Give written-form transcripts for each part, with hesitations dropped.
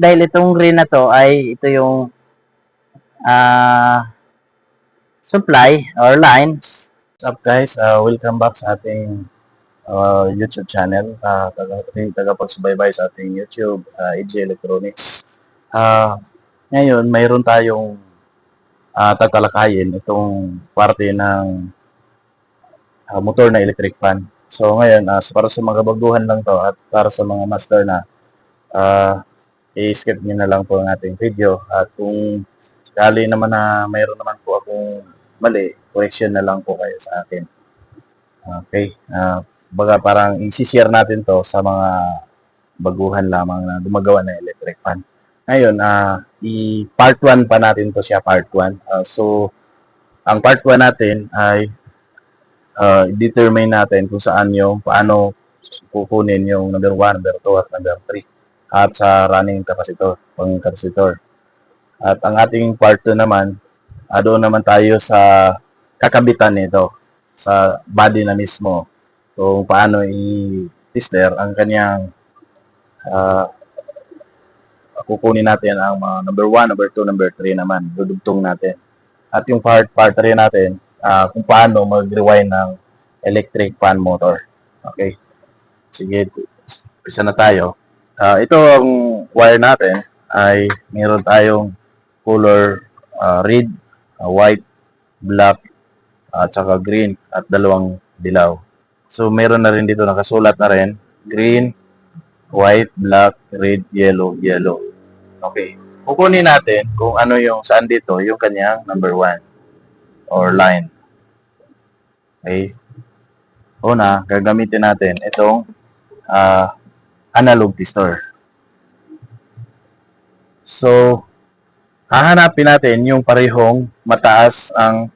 Dahil itong green na to ay ito yung supply or lines. What's up guys? Welcome back sa ating YouTube channel. Tagapagsubaybay sa ating YouTube, EG Electronics. Ngayon, mayroon tayong tatalakayin itong parte ng motor na electric fan. So ngayon, para sa mga baguhan lang to at para sa mga master na, i-skip nyo na lang po ang ating video. At kung sakali naman na mayroon naman po akong mali, correction na lang po kayo sa akin. Okay. Baga parang i-share natin to sa mga baguhan lamang na gumagawa ng electric fan. Ngayon, i-part 1 pa natin to siya, part 1. So, ang part 1 natin ay determine natin kung saan yung paano kukunin yung number 1, number 2, at number 3 at sa running capacitor, pang capacitor. At ang ating part 2 naman, doon naman tayo sa kakabitan nito sa body na mismo. So, paano i-tester ang kanyang kukunin natin ang mga number 1, number 2, number 3 naman. Dudugtong natin. At yung part 3 natin, kung paano mag-rewind ng electric fan motor. Okay. Sige, isa na tayo. Ito ang wire natin ay meron tayong color red, white, black, at saka green at dalawang dilaw. So meron na rin dito nakasulat na rin green, white, black, red, yellow, yellow. Okay. Kukunin natin kung ano yung saan dito yung kanyang number 1 or line. Okay. Una, gagamitin natin itong analog tester. So, hahanapin natin yung parehong mataas ang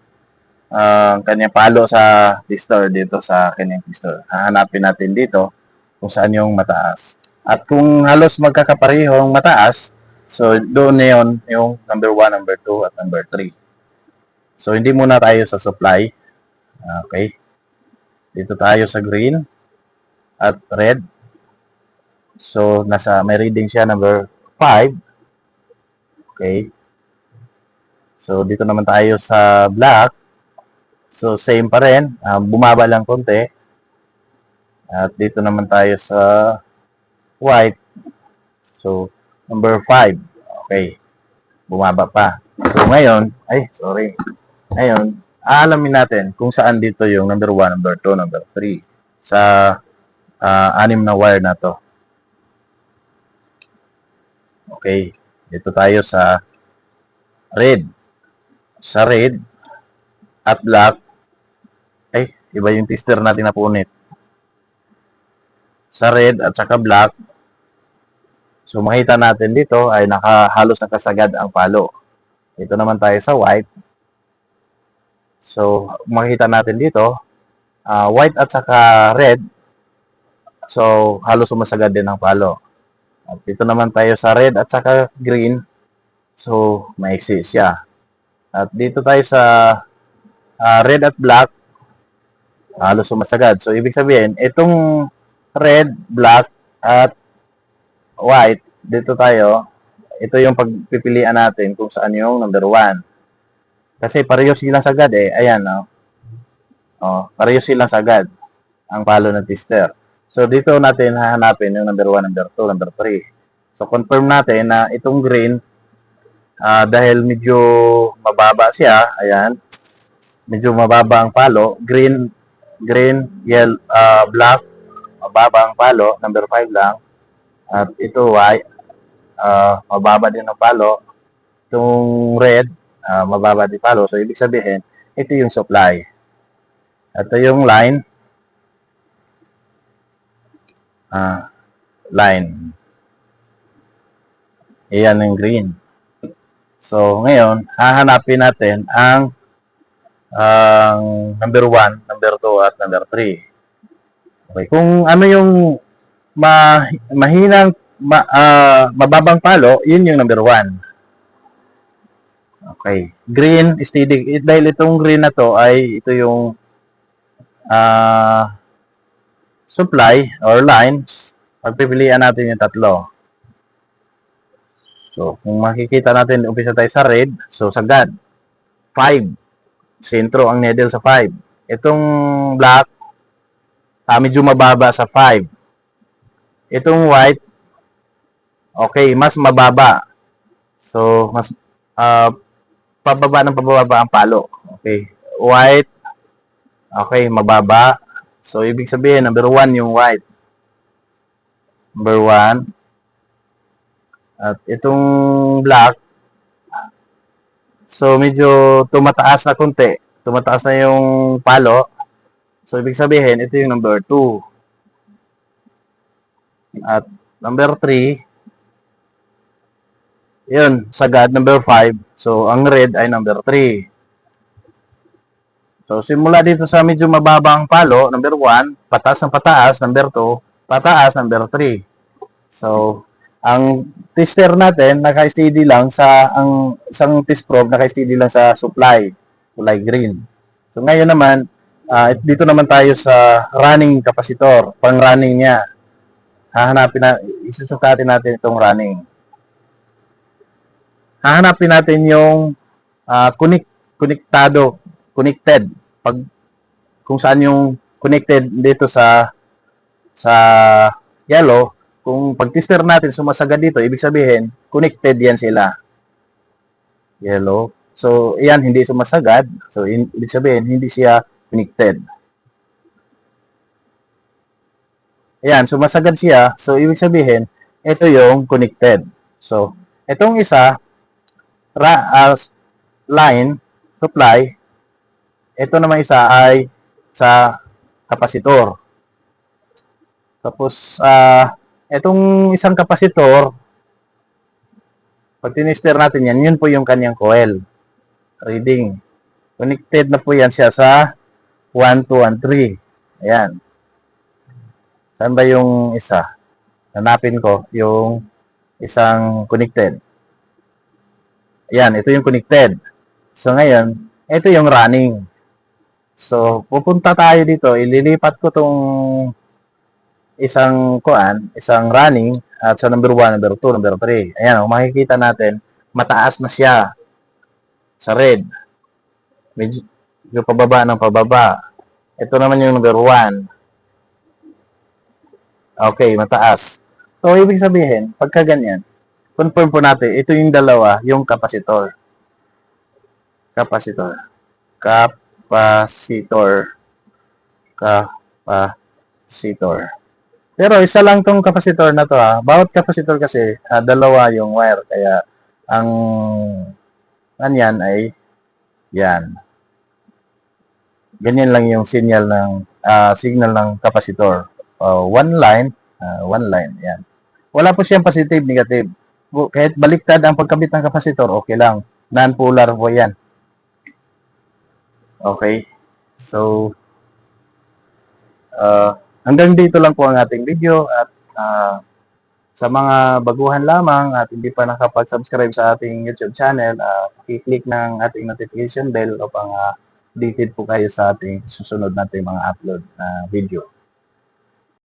kanyang palo sa tester dito sa kanyang tester. Hahanapin natin dito kung saan yung mataas. At kung halos magkakaparehong mataas, so doon na yun yung number 1, number 2, at number 3. So, hindi muna tayo sa supply. Okay. Dito tayo sa green at red. So, may reading siya number 5. Okay. So, dito naman tayo sa black. So, same pa rin. Bumaba lang konti. At dito naman tayo sa white. So, number 5. Okay. Bumaba pa. So, ngayon, Ngayon, aalamin natin kung saan dito yung number 1, number 2, number 3 sa 6 na wire na to. Okay. Dito tayo sa red. Sa red at black. Iba yung tester natin na punit. Sa red at saka black. So, makita natin dito ay halos nakasagad ang palo. Dito naman tayo sa white. So, makita natin dito, white at saka red. So, halos sumasagad din ang palo. At dito naman tayo sa red at saka green. So, maiksi siya. At dito tayo sa red at black. Halos sumasagad. So, ibig sabihin, itong red, black, at white, dito tayo, ito yung pagpipilian natin kung saan yung number 1. Kasi pareho silang sagad eh. Ayan, no? Pareho silang sagad ang palo ng tester. So, dito natin hahanapin yung number 1, number 2, number 3. So, confirm natin na itong green, dahil medyo mababa siya, ayan, medyo mababa ang palo, green, yellow, black, mababa ang palo, number 5 lang. At ito, white, mababa din ang palo. Itong red, mababa din palo. So, ibig sabihin, ito yung supply. Ito yung line. Line. Iyan yung green. So, ngayon, hahanapin natin ang number 1, number 2, at number 3. Okay. Kung ano yung mababang palo, yun yung number 1. Okay. Green, steady. Dahil itong green na to ay ito yung supply or lines. Pagpipilian natin yung tatlo. So, kung makikita natin, umpisa tayo sa red. So, sagad. 5. Sentro ang needle sa 5. Itong black, medyo mababa sa 5. Itong white, okay, mas mababa. So, mas pababa ng pababa ang palo. Okay. White, okay, mababa. So, ibig sabihin, number 1 yung white. Number 1. At itong black, so medyo tumataas na konti. Tumataas na yung palo. So, ibig sabihin, ito yung number 2. At number 3, yun, sagad, number 5. So, ang red ay number 3. So, simula dito sa medyo mababang palo, number 1, pataas ng pataas, number 2, pataas, number 3. So, ang tester natin, naka-steady lang sa, ang isang test probe, naka-steady lang sa supply, kulay green. So, ngayon naman, dito naman tayo sa running capacitor, pang running niya. Hahanapin na, isusukatin natin itong running. Hahanapin natin yung connected. Kung saan yung connected dito sa yellow, kung pag-tester natin sumasagad dito, ibig sabihin, connected yan sila. Yellow. So, yan, hindi sumasagad. So, ibig sabihin, hindi siya connected. Ayan, sumasagad siya. So, ibig sabihin, ito yung connected. So, itong isa, line, supply, ito naman isa ay sa kapasitor. Tapos, itong isang kapasitor, pag tinister natin yan, yun po yung kanyang coil. Reading. Connected na po yan siya sa 1, 2, and 3. Ayan. Saan ba yung isa? Hanapin ko yung isang connected. Ayan, ito yung connected. So, ngayon, ito yung running. So, pupunta tayo dito, ililipat ko tong isang running, at sa number 1, number 2, number 3. Ayan, makikita natin, mataas na siya sa red. Medyo pababa ng pababa. Ito naman yung number 1. Okay, mataas. So, ibig sabihin, pagka ganyan, confirm po natin, ito yung dalawa, yung kapasitor. Kapasitor. Pero isa lang tong kapasitor na to ha. Bawat kapasitor kasi dalawa yung wire, kaya ang yan ay yan. Ganyan lang yung signal ng kapasitor. One line, yan. Wala po siyang positive, negative. Kahit baliktad ang pagkabit ng kapasitor, okay lang. Non-polar po yan. Okay. So, hanggang dito lang po ang ating video, at sa mga baguhan lamang at hindi pa nakapag-subscribe sa ating YouTube channel, i-click ng ating notification bell upang updated po kayo sa ating susunod nating mga upload na video.